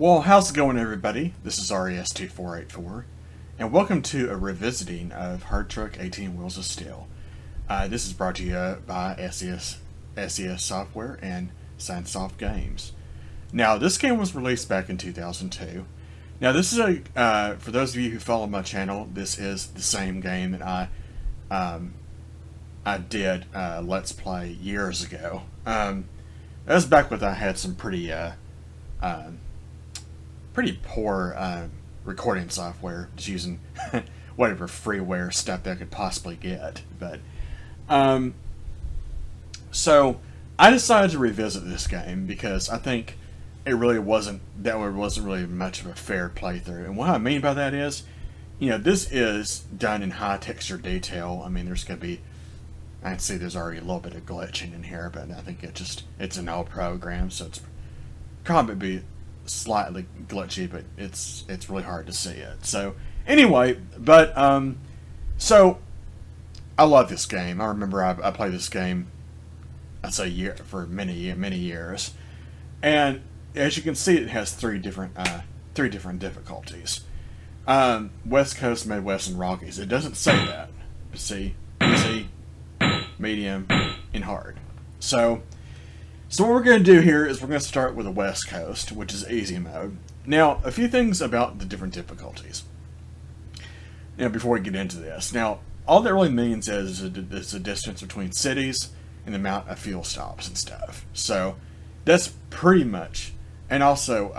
Well, how's it going, everybody? This is RES2484, and welcome to a revisiting of Hard Truck 18 Wheels of Steel. This is brought to you by SES Software and Soft Games. Now, this game was released back in 2002. Now, this is for those of you who follow my channel, this is the same game that I did Let's Play years ago. That was back when I had some pretty poor recording software, just using whatever freeware stuff I could possibly get. But so I decided to revisit this game because I think it really wasn't really much of a fair playthrough. And what I mean by that is, this is done in high texture detail. I mean, there's going to be, I can see there's already a little bit of glitching in here, but I think it's an old program, so it's probably slightly glitchy, but it's really hard to see it. So anyway, but so I love this game. I remember I played this game, I'd say for many years, and as you can see, it has three different difficulties: West Coast, Midwest, and Rockies. It doesn't say that. See, easy, medium, and hard. So what we're going to do here is we're going to start with the West Coast, which is easy mode. Now, a few things about the different difficulties. Before we get into this. Now, all that really means is the distance between cities and the amount of fuel stops and stuff. So that's pretty much, and also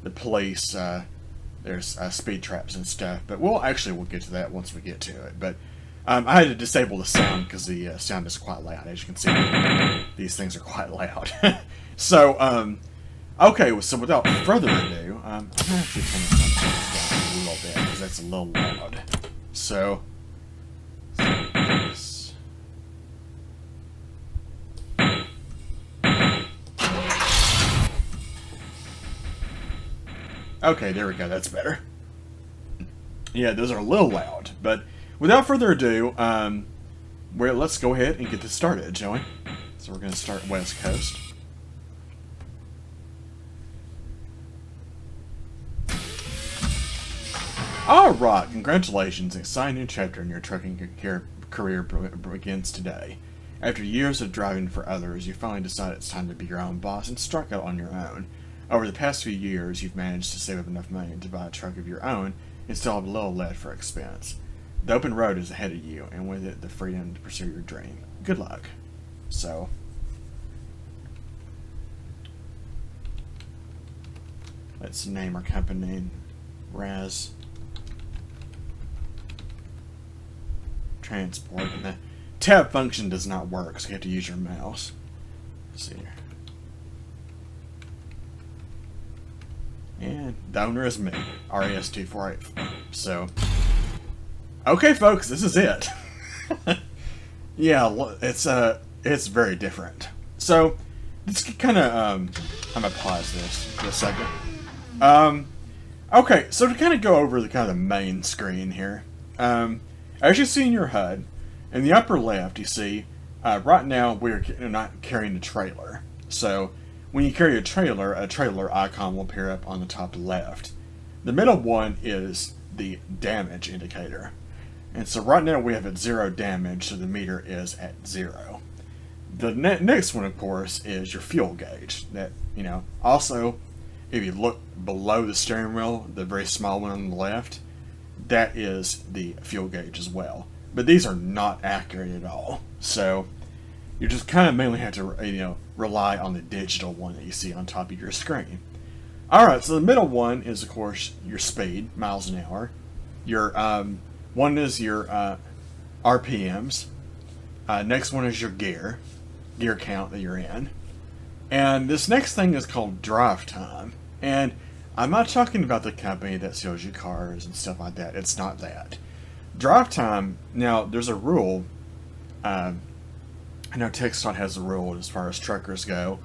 the police, there's speed traps and stuff, but we'll get to that once we get to it. But I had to disable the sound because the sound is quite loud. As you can see, these things are quite loud. So, okay, so without further ado, I'm going to actually turn the sound down a little bit because that's a little loud. So, okay, there we go, that's better. Yeah, those are a little loud, but without further ado, let's go ahead and get this started, shall we? So we're going to start West Coast. Alright, congratulations, an exciting new chapter in your trucking career begins today. After years of driving for others, you finally decide it's time to be your own boss and strike out on your own. Over the past few years, you've managed to save up enough money to buy a truck of your own and still have a little left for expense. The open road is ahead of you, and with it, the freedom to pursue your dream. Good luck. So, let's name our company Raz Transport. And the tab function does not work, so you have to use your mouse. Let's see here. And the owner is me, RES2484. So, okay, folks, this is it. Yeah, it's very different. So, let's kind of, I'm gonna pause this for a second. Okay, so to kind of go over the kind of main screen here, as you see in your HUD, in the upper left, you see, right now we're not carrying a trailer. So, when you carry a trailer icon will appear up on the top left. The middle one is the damage indicator. And so right now we have at 0 damage, so the meter is at 0. The next one, of course, is your fuel gauge. That, also, if you look below the steering wheel, the very small one on the left, that is the fuel gauge as well. But these are not accurate at all. So you just kind of mainly have to, rely on the digital one that you see on top of your screen. Alright, so the middle one is, of course, your speed, miles an hour. Your one is your RPMs. Next one is your gear count that you're in. And this next thing is called drive time. And I'm not talking about the company that sells you cars and stuff like that. It's not that. Drive time, now there's a rule. I know TxDOT has a rule as far as truckers go,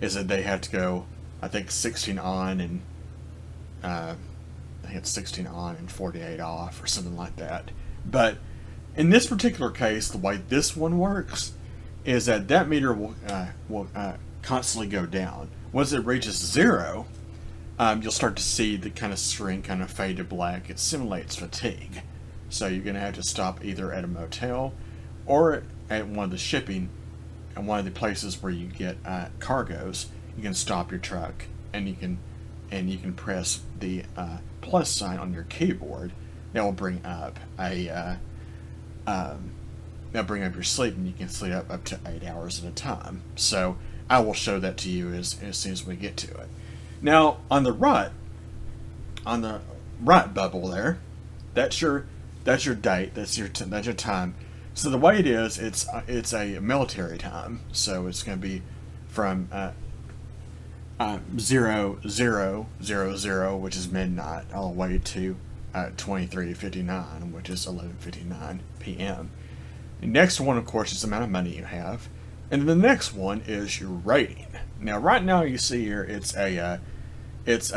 is that they have to go, I think, 16 on and I think it's 16 on and 48 off or something like that. But in this particular case, the way this one works is that meter will constantly go down. Once it reaches 0, you'll start to see the kind of screen kind of fade to black. It simulates fatigue. So you're going to have to stop either at a motel or at one of the shipping, and one of the places where you get cargoes. You can stop your truck, and you can press the plus sign on your keyboard. That will bring up that'll bring up your sleep, and you can sleep up to 8 hours at a time. So I will show that to you as soon as we get to it. Now on the right bubble there, that's your date, that's your time. So the way it is, it's a military time. So it's going to be from 00:00, which is midnight, all the way to 23:59, which is 11:59 p.m. The next one, of course, is the amount of money you have, and the next one is your rating. Now, right now, you see here it's a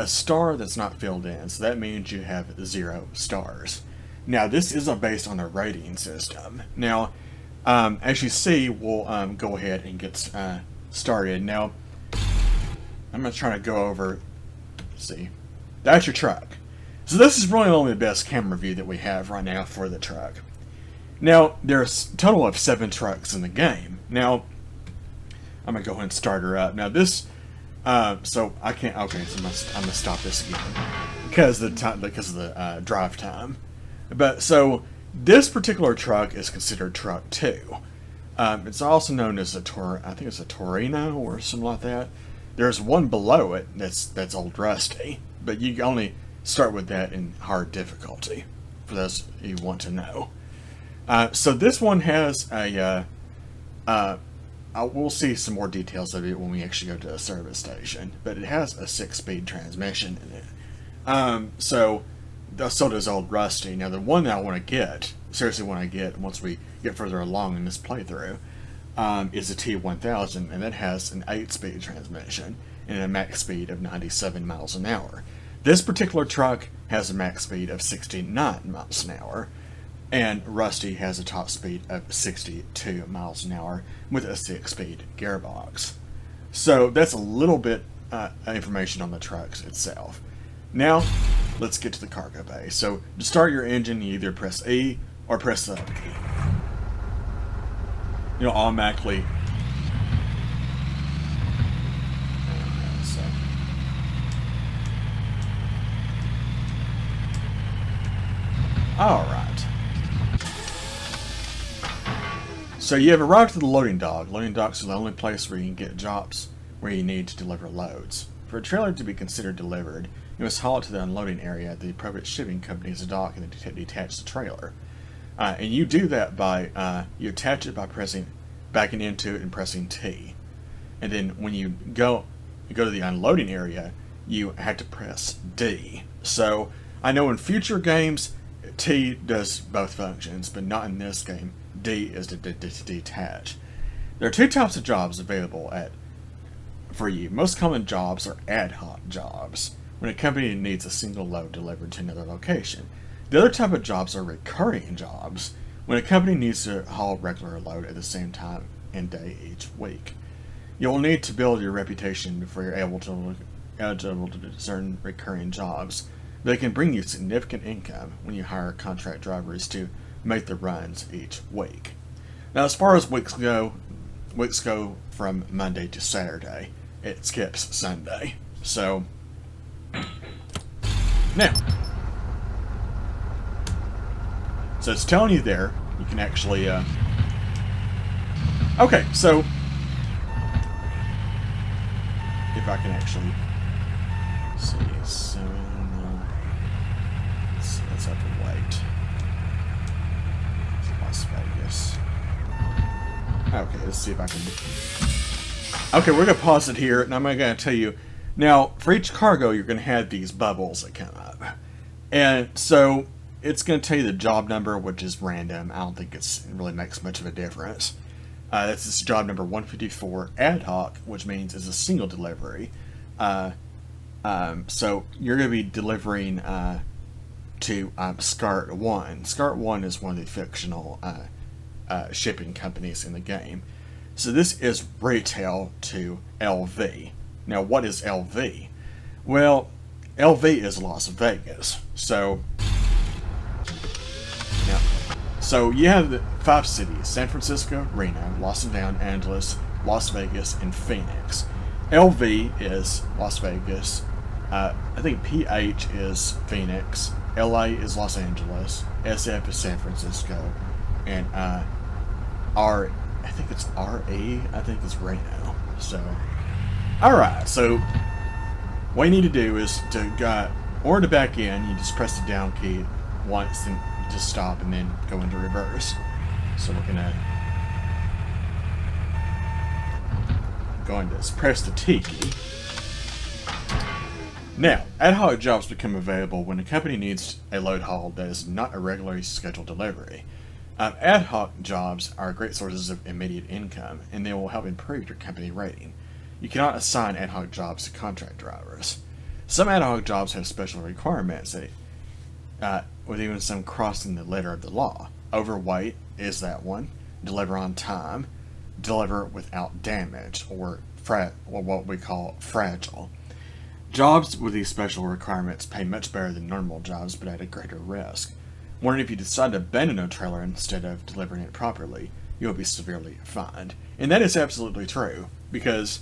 star that's not filled in, so that means you have 0 stars. Now, this isn't based on a rating system. Now, as you see, we'll go ahead and get started. Now, I'm going to try to go over, see, that's your truck. So this is really only the best camera view that we have right now for the truck. Now, there's a total of 7 trucks in the game. Now, I'm going to go ahead and start her up. Now this, so I can't, okay, so I'm going to stop this again because of the drive time. But, so, this particular truck is considered truck 2. It's also known as I think it's a Torino or something like that. There's one below it that's Old Rusty, but you only start with that in hard difficulty, for those you want to know. So this one has we'll see some more details of it when we actually go to the service station, but it has a 6-speed transmission in it. So does Old Rusty. Now the one that I want to get, seriously want to get once we get further along in this playthrough, is a T1000, and that has an 8-speed transmission and a max speed of 97 miles an hour. This particular truck has a max speed of 69 miles an hour, and Rusty has a top speed of 62 miles an hour with a 6-speed gearbox. So that's a little bit information on the trucks itself. Now, let's get to the cargo bay. So to start your engine, you either press E or press the key. You'll automatically Alright. So you have arrived at the loading dock. Loading docks are the only place where you can get jobs where you need to deliver loads. For a trailer to be considered delivered, you must haul it to the unloading area at the appropriate shipping company's dock and detach the trailer. And you do that by, you attach it by backing into it and pressing T. And then when you go to the unloading area, you have to press D. So I know in future games, T does both functions, but not in this game. D is to detach. There are 2 types of jobs available for you. Most common jobs are ad hoc jobs, when a company needs a single load delivered to another location. The other type of jobs are recurring jobs, when a company needs to haul a regular load at the same time and day each week. You'll need to build your reputation before you're eligible to certain recurring jobs. They can bring you significant income when you hire contract drivers to make the runs each week. Now, as far as weeks go from Monday to Saturday. It skips Sunday. So, now, so it's telling you there, you can actually, okay, so, if I can actually see, so, let's have to wait. Las Vegas. Okay, let's see if I can. Okay, we're going to pause it here, and I'm going to tell you. Now, for each cargo, you're going to have these bubbles that come up. And so, it's going to tell you the job number, which is random. I don't think it really makes much of a difference. That's this job number 154, ad hoc, which means it's a single delivery. So, you're going to be delivering to SCART 1. SCART 1 is one of the fictional shipping companies in the game. So this is retail to LV. Now, what is LV? Well, LV is Las Vegas. So, yeah. So you have the 5 cities: San Francisco, Reno, Los Angeles, Las Vegas, and Phoenix. LV is Las Vegas. I think PH is Phoenix. LA is Los Angeles. SF is San Francisco. And I think it's RE, I think it's Reno. So, alright, so what you need to do is to order to back in, you just press the down key once and just stop and then go into reverse. So we're going to press the T key. Now, ad hoc jobs become available when a company needs a load haul that is not a regularly scheduled delivery. Ad hoc jobs are great sources of immediate income, and they will help improve your company rating. You cannot assign ad hoc jobs to contract drivers. Some ad hoc jobs have special requirements, with even some crossing the letter of the law. Overweight is that one. Deliver on time. Deliver without damage, or what we call fragile. Jobs with these special requirements pay much better than normal jobs, but at a greater risk. Wondering if you decide to abandon a trailer instead of delivering it properly, you will be severely fined. And that is absolutely true, because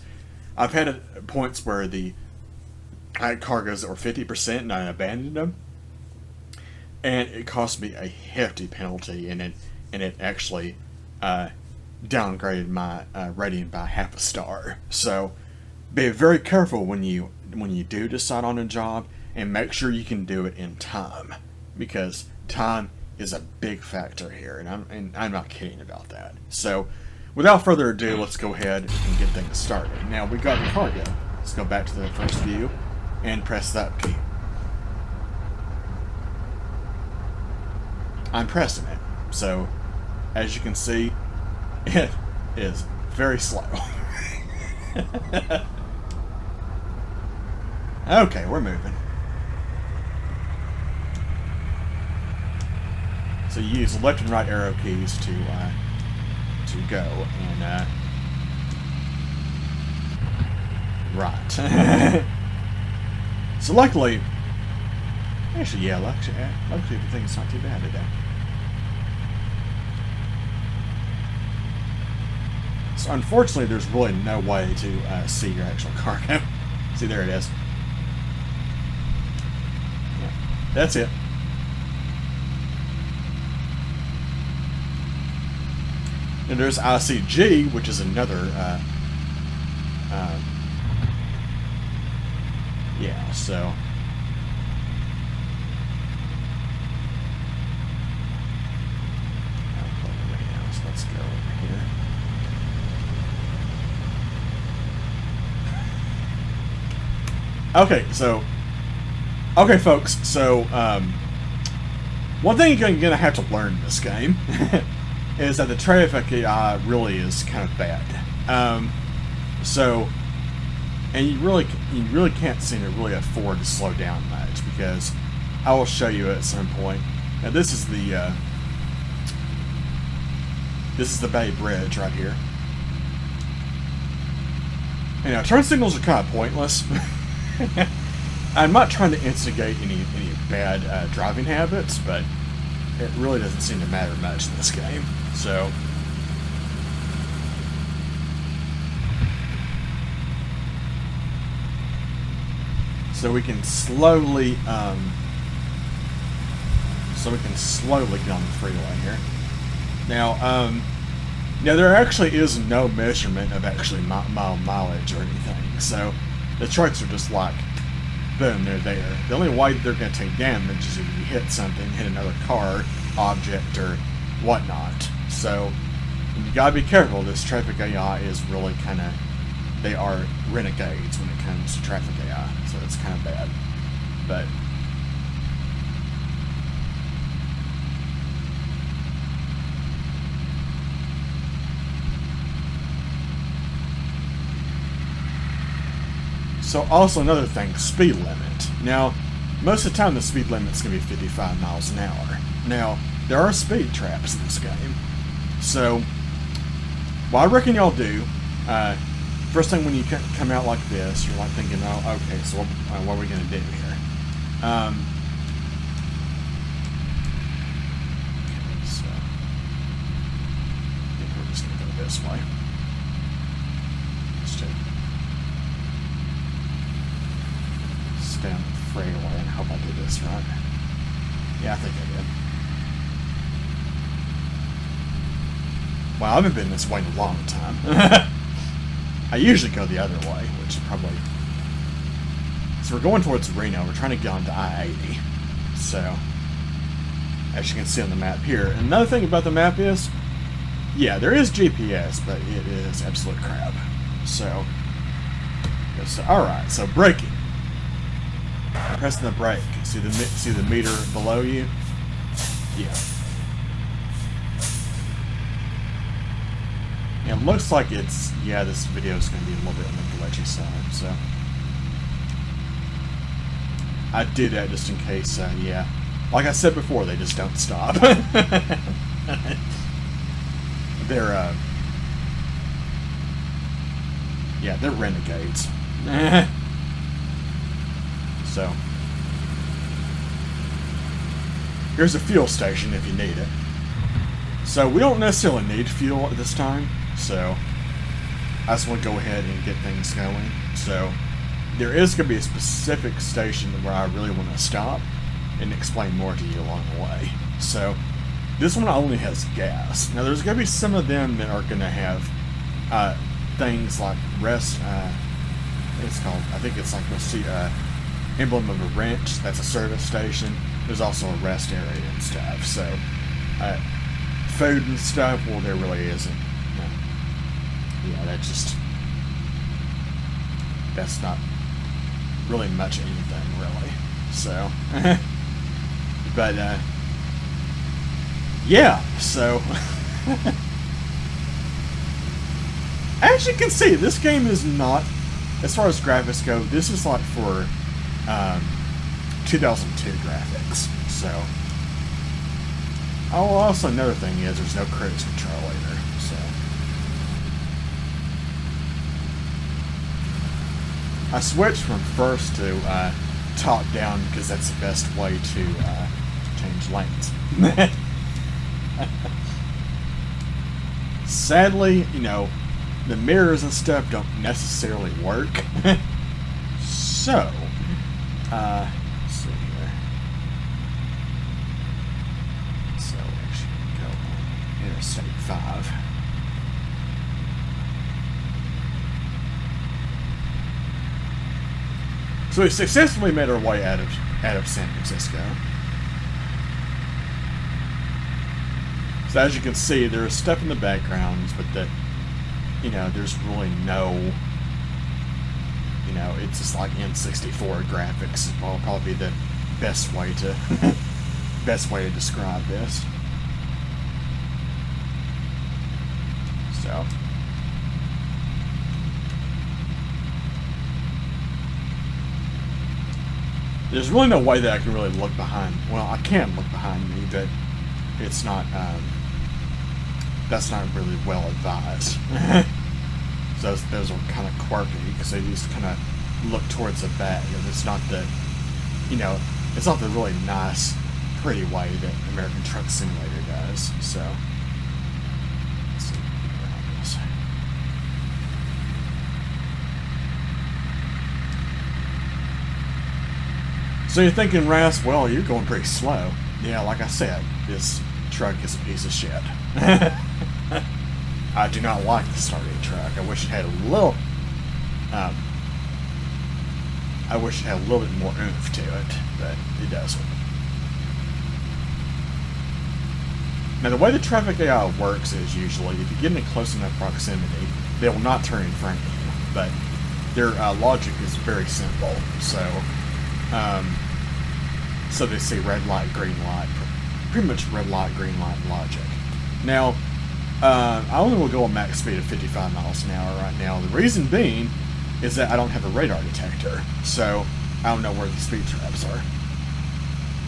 I've had points where I had cargoes that were 50% and I abandoned them, and it cost me a hefty penalty, and it actually downgraded my rating by half a star. So be very careful when you do decide on a job, and make sure you can do it in time, because time is a big factor here, and I'm not kidding about that. So without further ado, let's go ahead and get things started. Now we got the cargo. Let's go back to the first view and press that key. I'm pressing it, so as you can see, it is very slow. Okay, we're moving. So you use left and right arrow keys to go, and right. So luckily, actually the thing's not too bad today. So unfortunately, there's really no way to see your actual cargo. See, there it is. Yeah, that's it. And there's ICG, which is another, yeah, so. Let's go over here. Okay, folks, so, one thing you're going to have to learn in this game is that the traffic AI really is kind of bad. And you really can't seem to really afford to slow down much, because I will show you at some point. Now this is the Bay Bridge right here. You know, turn signals are kind of pointless. I'm not trying to instigate any bad driving habits, but it really doesn't seem to matter much in this game. So we can slowly get on the freeway here. Now, there actually is no measurement of actually mile mileage or anything. So the trucks are just like, boom, they're there. The only way they're going to take damage is if you hit something, hit another car, object, or whatnot. So you gotta be careful. This traffic AI is really they are renegades when it comes to traffic AI. So it's kind of bad. But so also another thing, speed limit. Now, most of the time the speed limit's going to be 55 miles an hour. Now, there are speed traps in this game. So, what I reckon y'all do, first thing when you come out like this, you're like thinking, oh, okay, so what are we going to do here? So, I think we're just going to go this way. Just to stay on the freeway, and I hope I did this right. Yeah, I think I did. Well, I haven't been this way in a long time. I usually go the other way, which is probably... So we're going towards Reno. We're trying to get onto I-80. So, as you can see on the map here. And another thing about the map is, yeah, there is GPS, but it is absolute crap. So alright, so braking. Pressing the brake. See the meter below you? Yeah. It looks like it's, yeah, this video is going to be a little bit on the glitchy side, so. I do that just in case, yeah. Like I said before, they just don't stop. They're, yeah, they're renegades. So. Here's a fuel station if you need it. So we don't necessarily need fuel at this time. So, I just want to go ahead and get things going. So, there is going to be a specific station where I really want to stop and explain more to you along the way. So, this one only has gas. Now, there's going to be some of them that are going to have things like rest. It's called, I think it's like you'll see emblem of a wrench. That's a service station. There's also a rest area and stuff. So, food and stuff, well, there really isn't. Yeah, that's not really much anything, really. So, but, yeah, so, as you can see, this game is not, as far as graphics go, this is like for 2002 graphics, so. Oh, also another thing is there's no cruise control either, so. I switched from first to top down because that's the best way to change lanes. Sadly, you know, the mirrors and stuff don't necessarily work. So, let's see here. So we actually go on Interstate 5. So we successfully made our way out of San Francisco. So as you can see, there's stuff in the backgrounds, but there's really no, it's just like N64 graphics. Will probably be the best way to describe this. So. There's really no way that I can really look behind. Well, I can look behind me, but it's not. That's not really well advised. So those are kind of quirky because they just kind of look towards the back. It's not the, it's not the really nice, pretty way that American Truck Simulator does. So. Let's see. So you're thinking, Ras, well, you're going pretty slow. Yeah, like I said, this truck is a piece of shit. I do not like the starting truck. I wish it had a little, bit more oomph to it, but it doesn't. Now, the way the traffic AI works is usually, if you get in close enough proximity, they will not turn in front of you, but their logic is very simple. So they say red light, green light, pretty much red light, green light logic. Now, I only will go a max speed of 55 miles an hour right now. The reason being is that I don't have a radar detector, so I don't know where the speed traps are.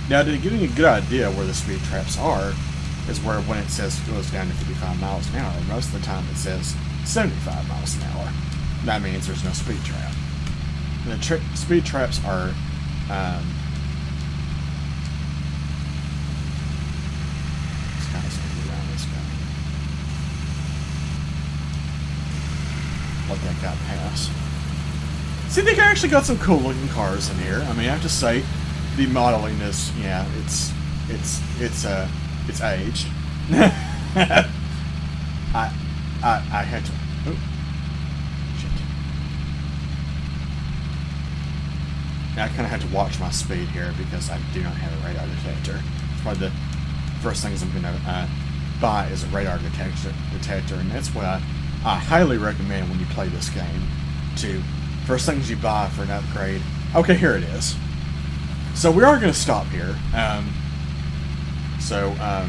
Now, to give you a good idea where the speed traps are, is where when it says it goes down to 55 miles an hour, most of the time it says 75 miles an hour. that means there's no speed trap. The speed traps are let's kind of sneak around this guy. Let that guy pass. See, they actually got some cool looking cars in here. I mean, I have to say, the modeling is, yeah, it's aged. I had to. Oh, shit. Now I kind of had to watch my speed here because I do not have a radar detector. Probably the first things I'm going to buy is a radar detector, and that's what I highly recommend when you play this game. To first things you buy for an upgrade. Okay, here it is. So we are going to stop here. So I'll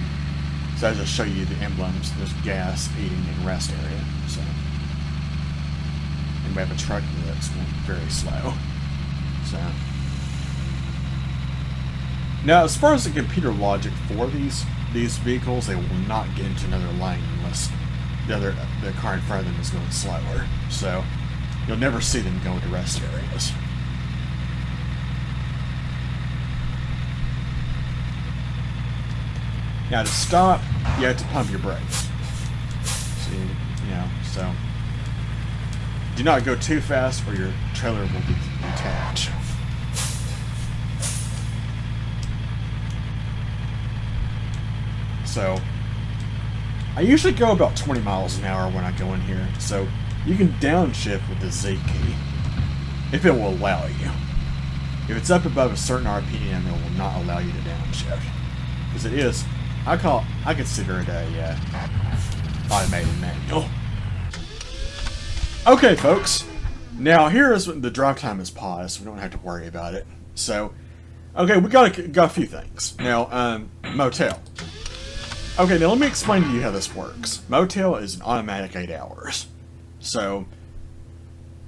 just show you the emblems. There's gas, eating, and rest area. So, and we have a truck that's going very slow. So now, as far as the computer logic for these vehicles, they will not get into another lane unless the car in front of them is going slower. So you'll never see them go into rest areas. Now to stop, you have to pump your brakes. See, so do not go too fast or your trailer will be detached. So I usually go about 20 miles an hour when I go in here, so you can downshift with the Z key if it will allow you. If it's up above a certain RPM, it will not allow you to downshift, because it is, I consider it a automated manual. Okay, folks. Now here is when the drive time is paused. We don't have to worry about it. So, okay, we got a few things. Now, motel. Okay, now let me explain to you how this works. Motel is an automatic 8 hours. So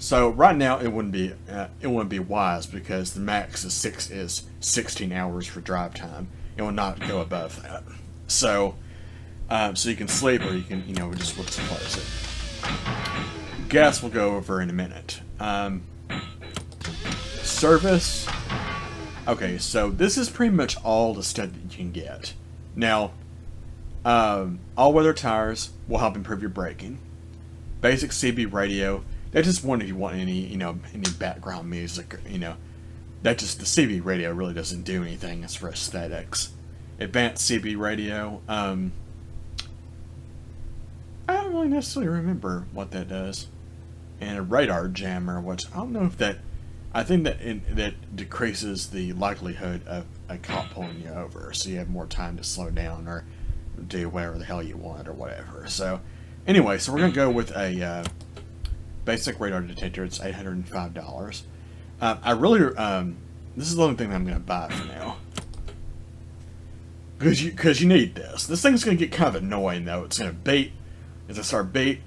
right now it wouldn't be wise because the max is 16 hours for drive time. It will not go above that. So you can sleep or you can just close it. Gas we'll go over in a minute. Service. Okay, so this is pretty much all the stuff that you can get. Now, all-weather tires will help improve your braking. Basic CB radio. That's just one if you want any background music. That just the CB radio really doesn't do anything as for aesthetics. Advanced CB radio. I don't really necessarily remember what that does. And a radar jammer, which I don't know if that. I think that decreases the likelihood of a cop pulling you over, so you have more time to slow down or do whatever the hell you want or whatever. So, anyway, so we're gonna go with a basic radar detector. It's $805. I really, this is the only thing that I'm gonna buy for now, because you need this. This thing's gonna get kind of annoying though. It's gonna beat, it's gonna start beat,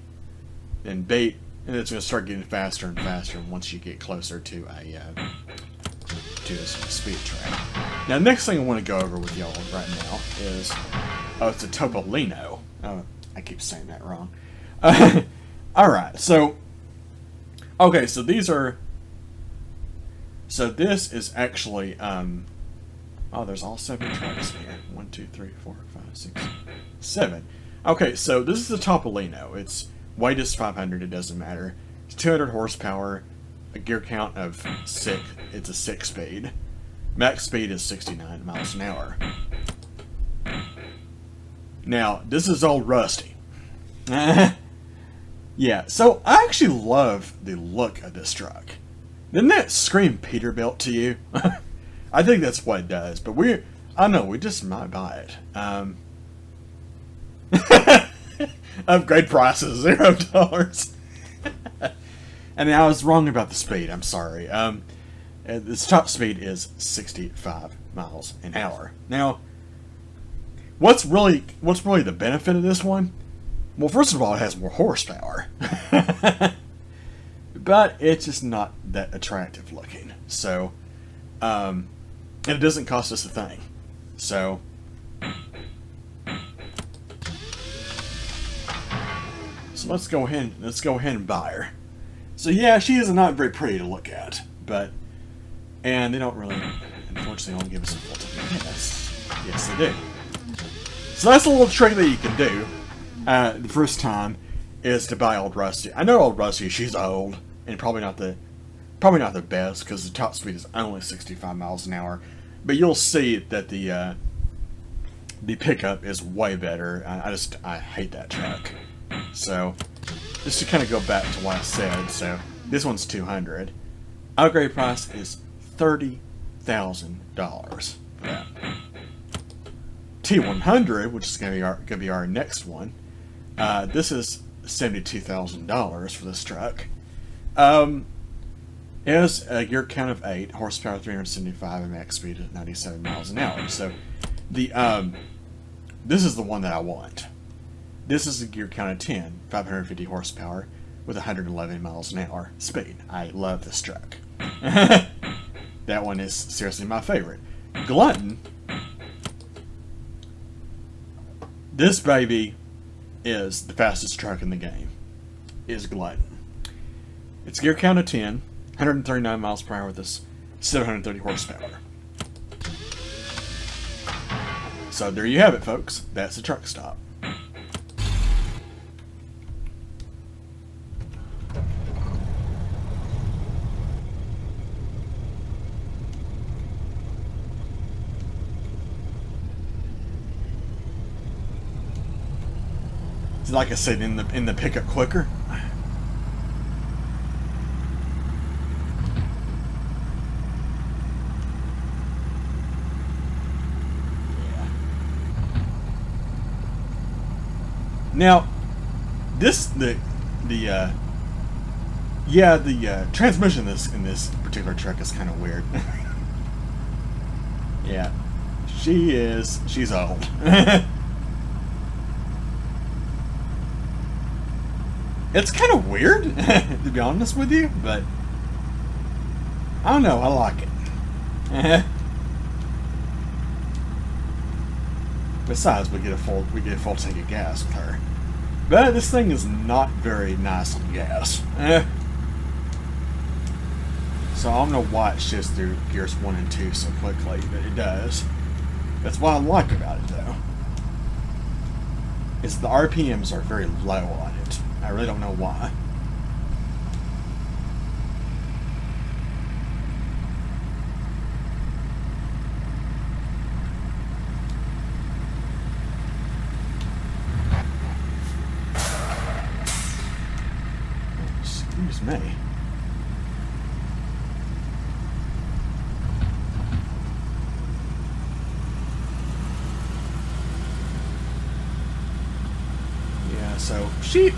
then beat, and it's gonna start getting faster and faster once you get closer to a speed trap. Now, the next thing I want to go over with y'all right now is, it's a Topolino. Oh, I keep saying that wrong. Alright, so, okay, so these are, so this is actually, there's all 7 trucks here. 1, 2, 3, 4, 5, 6, 7. Okay, so this is the Topolino. Its weight is 500, it doesn't matter. It's 200 horsepower, a gear count of 6, it's a 6-speed. Max speed is 69 miles an hour. Now, this is all rusty. Yeah, so I actually love the look of this truck. Didn't that scream Peterbilt to you? I think that's what it does, but I don't know, we just might buy it. Upgrade price is $0. And I was wrong about the speed, I'm sorry. Its top speed is 65 miles an hour. Now, what's really the benefit of this one? Well, first of all, it has more horsepower. But it's just not that attractive looking. So, and it doesn't cost us a thing. So, let's go ahead and buy her. So yeah, she is not very pretty to look at, but and they don't really, unfortunately, don't give us a full time. Yes, they do. So that's a little trick that you can do. The first time is to buy Old Rusty. I know Old Rusty; she's old and probably not the best because the top speed is only 65 miles an hour. But you'll see that the pickup is way better. I hate that truck. So just to kind of go back to what I said, so this one's 200. Upgrade price is $30,000. Yeah. T100, which is going to be our next one. This is $72,000 for this truck. It has a gear count of 8, horsepower 375, and max speed at 97 miles an hour. So this is the one that I want. This is a gear count of 10, 550 horsepower with 111 miles an hour speed. I love this truck. That one is seriously my favorite. Glutton. This baby is the fastest truck in the game. Is Glutton. It's gear count of 10, 139 miles per hour with this 730 horsepower. So there you have it, folks. That's the truck stop. Like I said, in the pickup quicker. Yeah. Now, the transmission in this particular truck is kind of weird. Yeah, she's old. It's kind of weird, to be honest with you, but I don't know. I like it. Besides, we get a full tank of gas with her. But this thing is not very nice on gas. So I don't know why it shifts through gears 1 and 2 so quickly, but it does. That's what I like about it, though. Is the RPMs are very low on it. I really don't know why. Excuse me. So she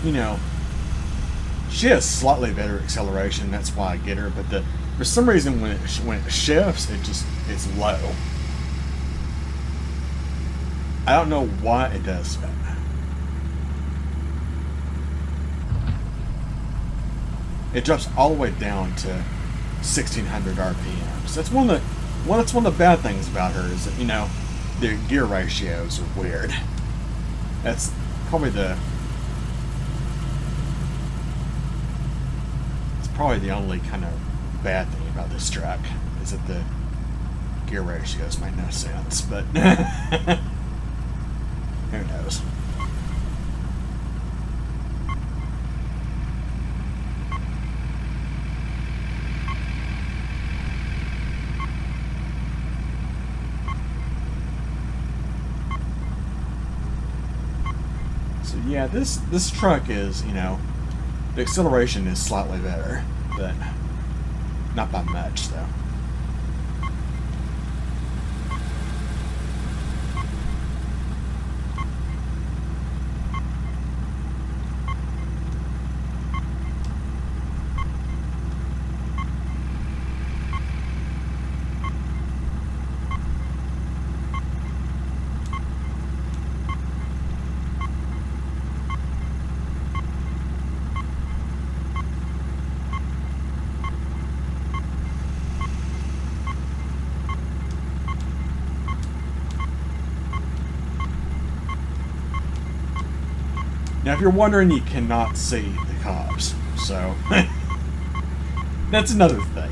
has slightly better acceleration. That's why I get her. But for some reason, when it shifts, it's low. I don't know why it does that. It drops all the way down to 1,600 RPMs. That's one of the bad things about her is that the gear ratios are weird. That's probably the only kind of bad thing about this truck is that the gear ratios make no sense, but who knows. So yeah, this truck is, the acceleration is slightly better, but not by much, though. Now, if you're wondering, you cannot see the cops, so That's another thing.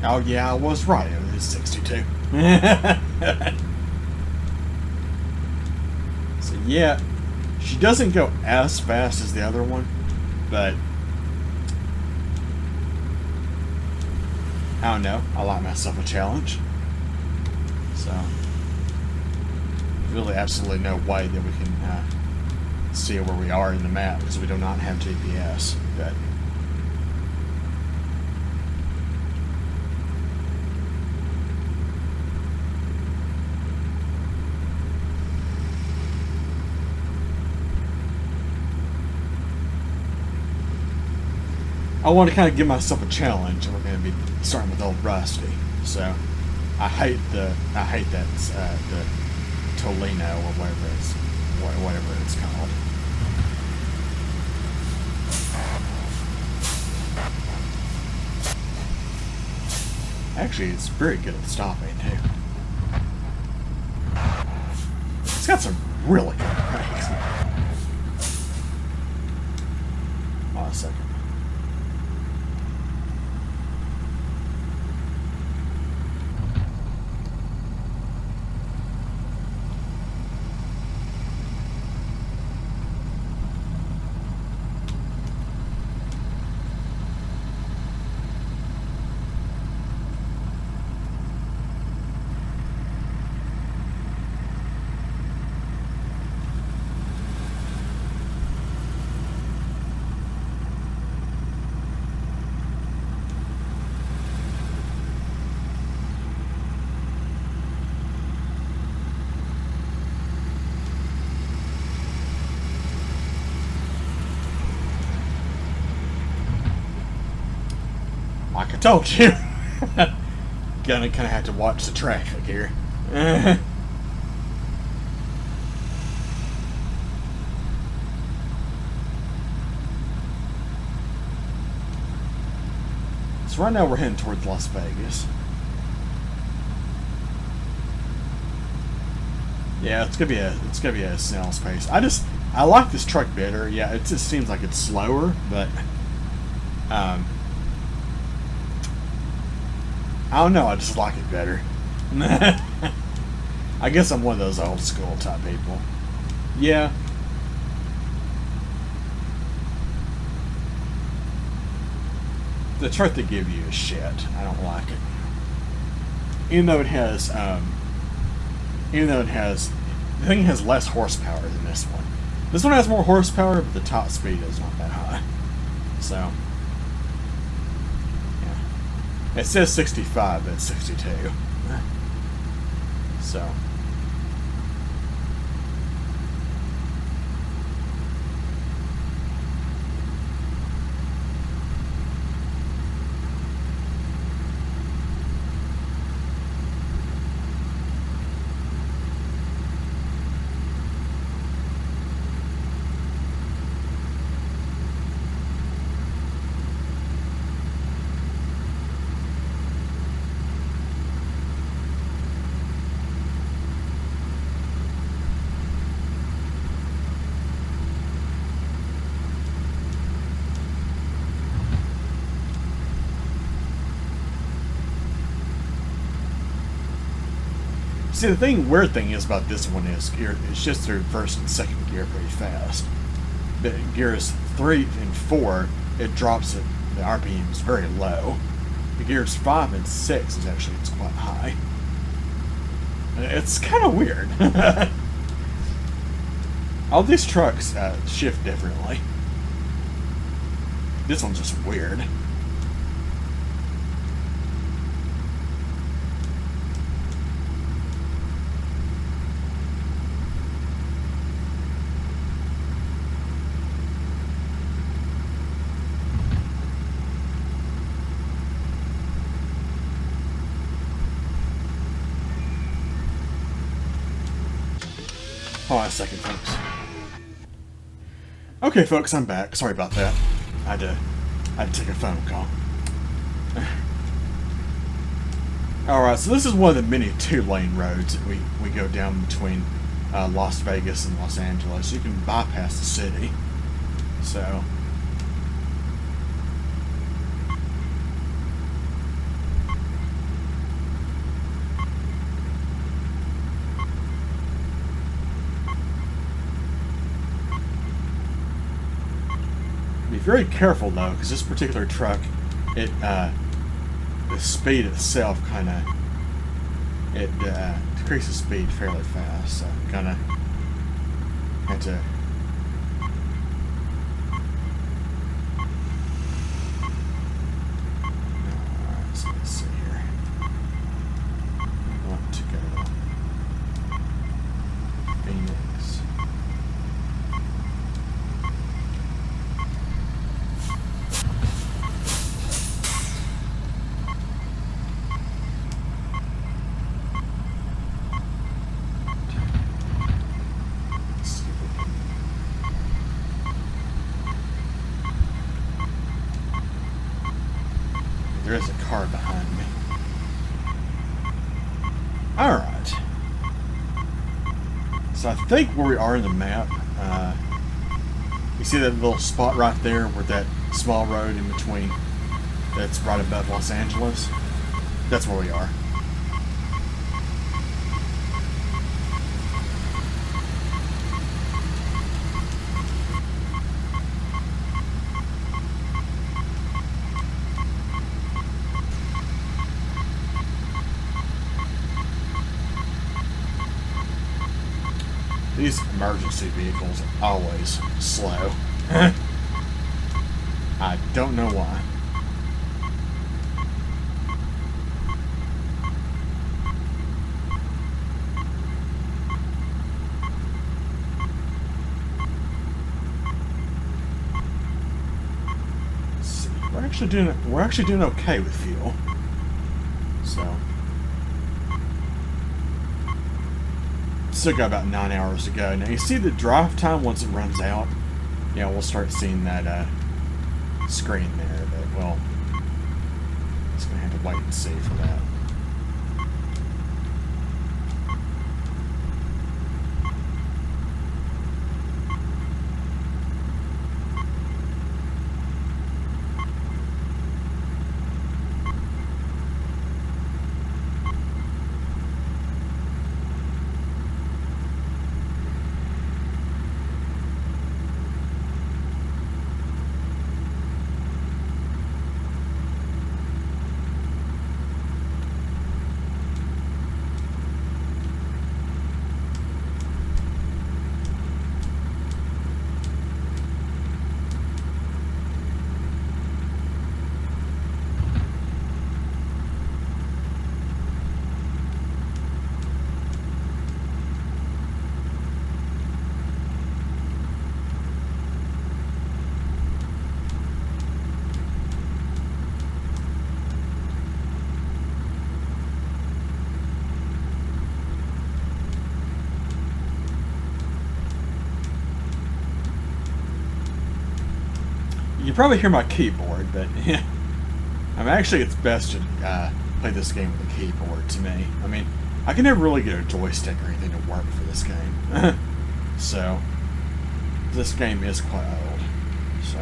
Oh yeah, I was right. It was 62. So yeah, she doesn't go as fast as the other one, but I don't know. I like myself a challenge. So really absolutely no way that we can see where we are in the map because we do not have GPS. But I want to kind of give myself a challenge, and we're going to be starting with old Rusty. So I hate that the Tolino or whatever it's called. Actually, it's very good at stopping too. It's got some really good brakes. Hold on a second. Like I told you, gonna kind of have to watch the traffic here. So right now we're heading towards Las Vegas. Yeah, it's gonna be a snail's pace. I like this truck better. Yeah, it just seems like it's slower, but I don't know, I just like it better. I guess I'm one of those old school type people. Yeah. The truck they give you is shit. I don't like it. Even though it has, the thing has less horsepower than this one. This one has more horsepower, but the top speed is not that high. So, yeah. It says 65, but it's 62. So. See, the weird thing is about this one is it's just through first and second gear pretty fast. But gears 3 and 4, it drops it. The RPM is very low. The gears 5 and 6 is actually it's quite high. It's kind of weird. All these trucks shift differently. This one's just weird. Hold on a second, folks. Okay, folks, I'm back. Sorry about that. I had to take a phone call. Alright, so this is one of the many two-lane roads that we go down between Las Vegas and Los Angeles. You can bypass the city. So... be very careful though, because this particular truck, the speed itself kind of decreases speed fairly fast. So kind of had to. Alright, so let's see here. I want to go to Phoenix. There is a car behind me. Alright. So I think where we are in the map, you see that little spot right there where that small road in between that's right above Los Angeles? That's where we are. These emergency vehicles are always slow. I don't know why. Let's see. We're actually doing okay with fuel. So still got about 9 hours to go. Now you see the drive time once it runs out. Yeah, we'll start seeing that screen there, but well, just gonna have to wait and see for that. You can probably hear my keyboard, but yeah. I mean, actually, it's best to play this game with a keyboard, to me. I mean, I can never really get a joystick or anything to work for this game. So, this game is quite old. So.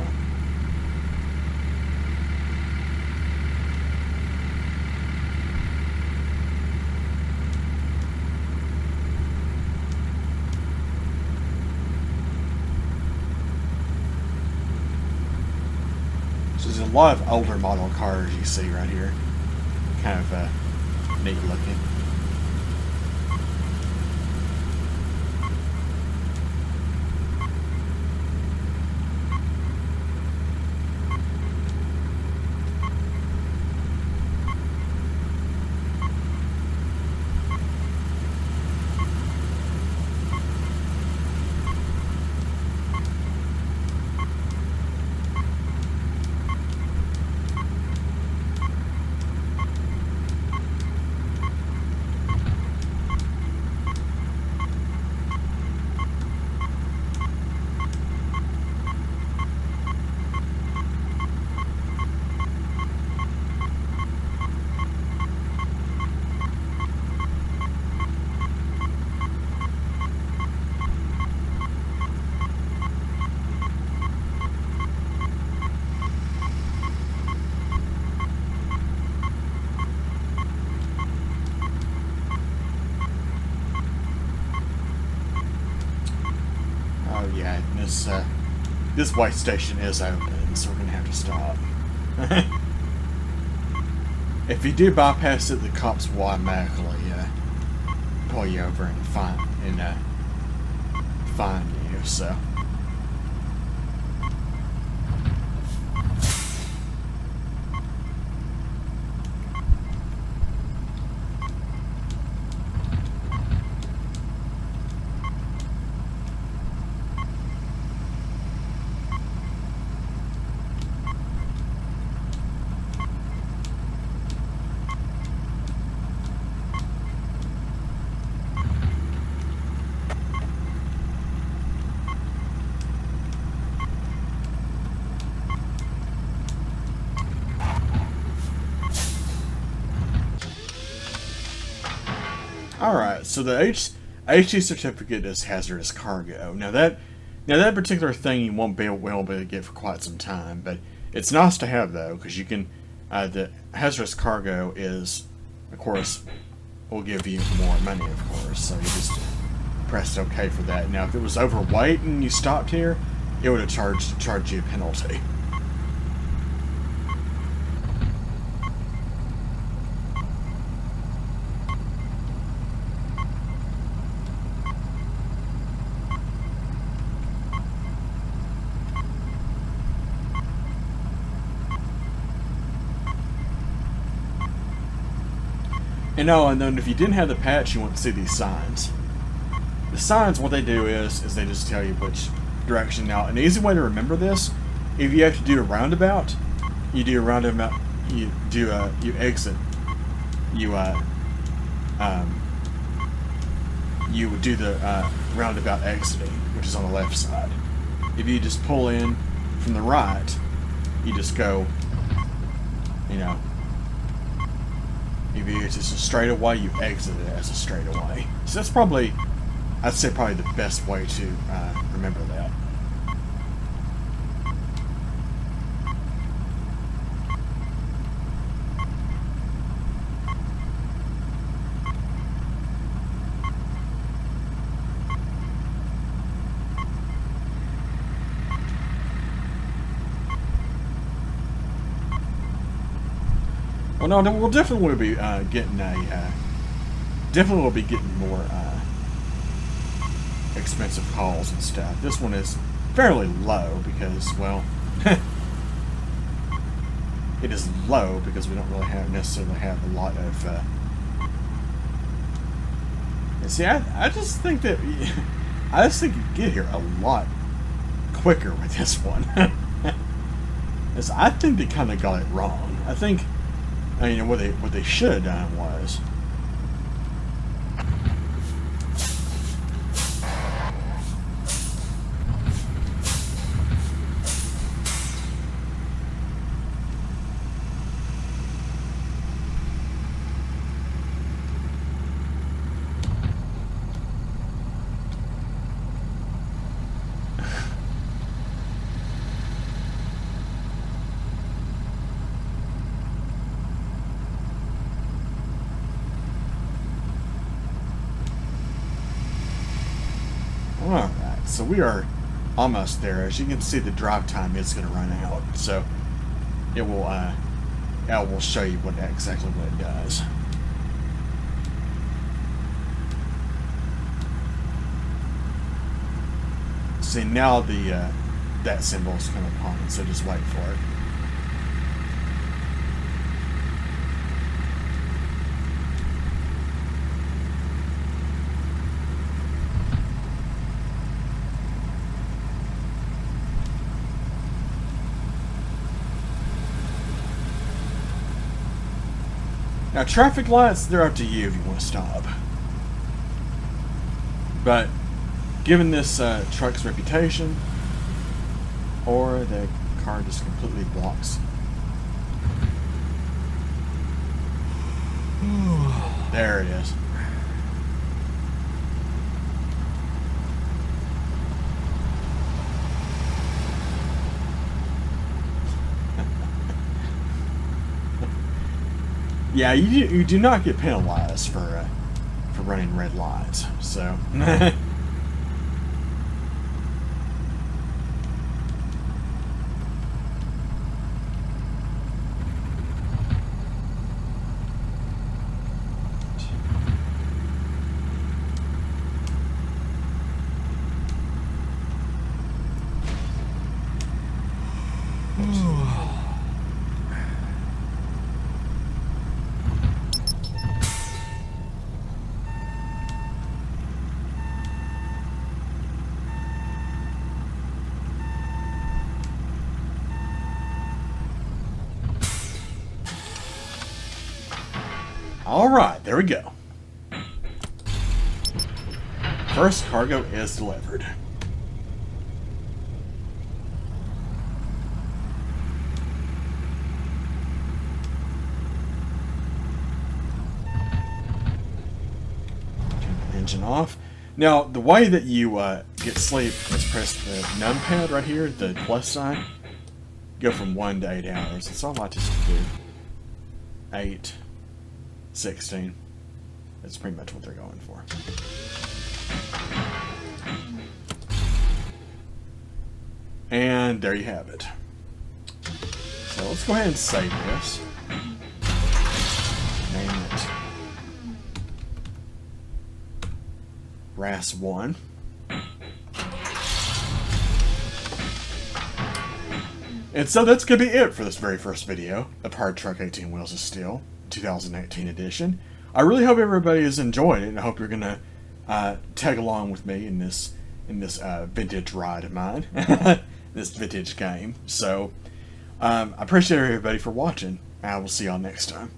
There's a lot of older model cars you see right here. Kind of neat looking. Oh yeah, this white station is open, so we're gonna have to stop. If you do bypass it, the cops will automatically pull you over and fine you. So. Alright, so the HC certificate is hazardous cargo. Now that particular thing you won't be able to get for quite some time, but it's nice to have though, because you can, the hazardous cargo is, of course, will give you more money, of course, so you just press OK for that. Now if it was overweight and you stopped here, it would have charged you a penalty. And then if you didn't have the patch, you wouldn't see these signs. The signs, what they do is they just tell you which direction. Now, an easy way to remember this, if you have to do a roundabout, you do a roundabout, you exit, you would do the roundabout exiting, which is on the left side. If you just pull in from the right, you just go, if it's just a straightaway, you exit it as a straightaway. So that's probably, I'd say probably the best way to remember that. Well, no, we'll definitely be getting more expensive calls and stuff. This one is fairly low because, well, it is low because we don't really necessarily have a lot of. And see, I just think that you get here a lot quicker with this one. I think they kind of got it wrong. What they should have done was So we are almost there. As you can see, the drive time is going to run out. So it will, I will show you exactly what it does. See, now that symbol is coming upon it, so just wait for it. Now, traffic lights, they're up to you if you want to stop. But given this truck's reputation, or the car just completely blocks. There it is. Yeah, you do not get penalized for running red lights, so. Alright, there we go. First cargo is delivered. Turn the engine off. Now, the way that you get sleep is press the numpad right here, the plus sign. Go from 1 to 8 hours. It's all I just do. 8. 16. That's pretty much what they're going for. And there you have it. So let's go ahead and save this. Name it RAS 1. And so that's going to be it for this very first video of Hard Truck 18 Wheels of Steel 2018 edition. I really hope everybody has enjoyed it, and I hope you're going to tag along with me in this vintage ride of mine, this vintage game. So I appreciate everybody for watching. I will see y'all next time.